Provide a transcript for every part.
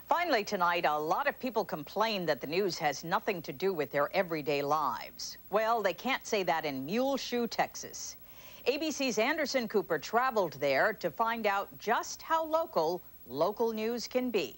Finally tonight, a lot of people complain that the news has nothing to do with their everyday lives. Well, they can't say that in Muleshoe, Texas. ABC's Anderson Cooper traveled there to find out just how local news can be.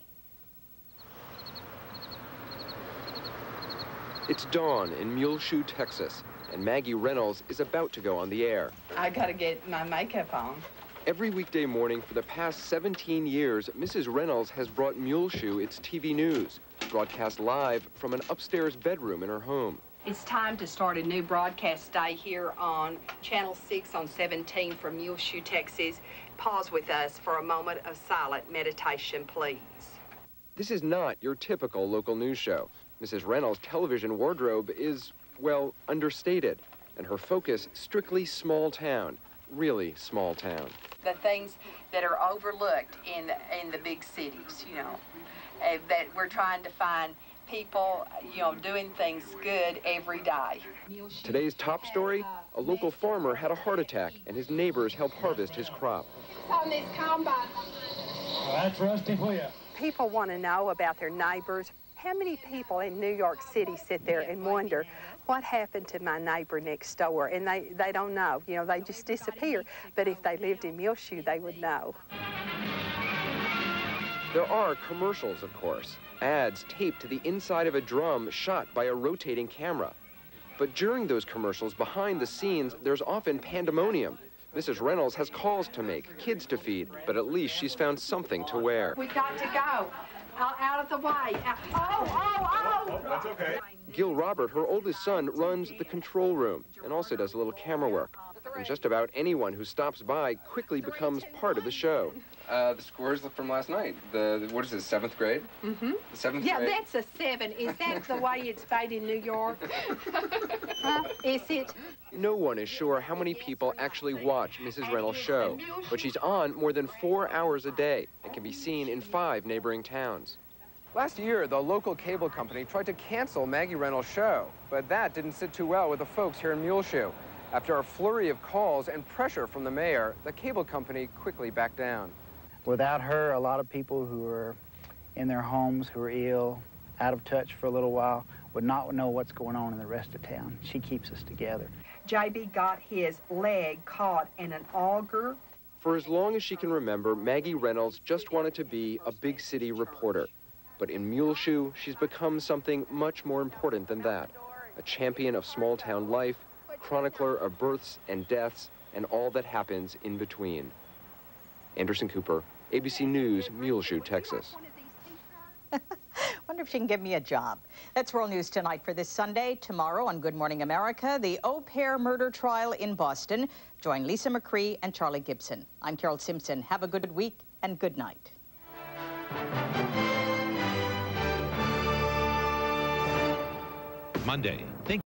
It's dawn in Muleshoe, Texas, and Maggie Reynolds is about to go on the air. I gotta get my makeup on. Every weekday morning for the past 17 years, Mrs. Reynolds has brought Muleshoe its TV news, broadcast live from an upstairs bedroom in her home. It's time to start a new broadcast day here on Channel 6 on 17 from Muleshoe, Texas. Pause with us for a moment of silent meditation, please. This is not your typical local news show. Mrs. Reynolds' television wardrobe is, well, understated, and her focus strictly small town, really small town. The things that are overlooked in the big cities, you know, that we're trying to find people, you know, doing things good every day. Today's top story, a local farmer had a heart attack and his neighbors helped harvest his crop. On this combine. That's rusty for you. People want to know about their neighbors. How many people in New York City sit there and wonder, what happened to my neighbor next door? And they don't know. You know, they just disappear. But if they lived in Muleshoe, they would know. There are commercials, of course, ads taped to the inside of a drum shot by a rotating camera. But during those commercials, behind the scenes, there's often pandemonium. Mrs. Reynolds has calls to make, kids to feed, but at least she's found something to wear. We've got to go. Out of the way. Oh! That's okay. Gil Robert, her oldest son, runs the control room and also does a little camera work. And just about anyone who stops by quickly becomes part of the show. The scores from last night. What is this, 7th grade? Mm-hmm. The 7th Yeah, grade? that's a 7. Is that the way it's paid in New York? Huh? Is it? No one is sure how many people actually watch Mrs. Reynolds' show, but she's on more than 4 hours a day and can be seen in 5 neighboring towns. Last year, the local cable company tried to cancel Maggie Reynolds' show, but that didn't sit too well with the folks here in Muleshoe. After a flurry of calls and pressure from the mayor, the cable company quickly backed down. Without her, a lot of people who are in their homes, who are ill, out of touch for a little while, would not know what's going on in the rest of town. She keeps us together. JB got his leg caught in an auger. For as long as she can remember, Maggie Reynolds just wanted to be a big city reporter. But in Muleshoe, she's become something much more important than that. A champion of small town life, chronicler of births and deaths, and all that happens in between. Anderson Cooper, ABC News, Muleshoe, Texas. Wonder if she can give me a job. That's World News Tonight for this Sunday. Tomorrow on Good Morning America, the au pair murder trial in Boston. Join Lisa McCree and Charlie Gibson. I'm Carol Simpson. Have a good week and good night. Monday. Think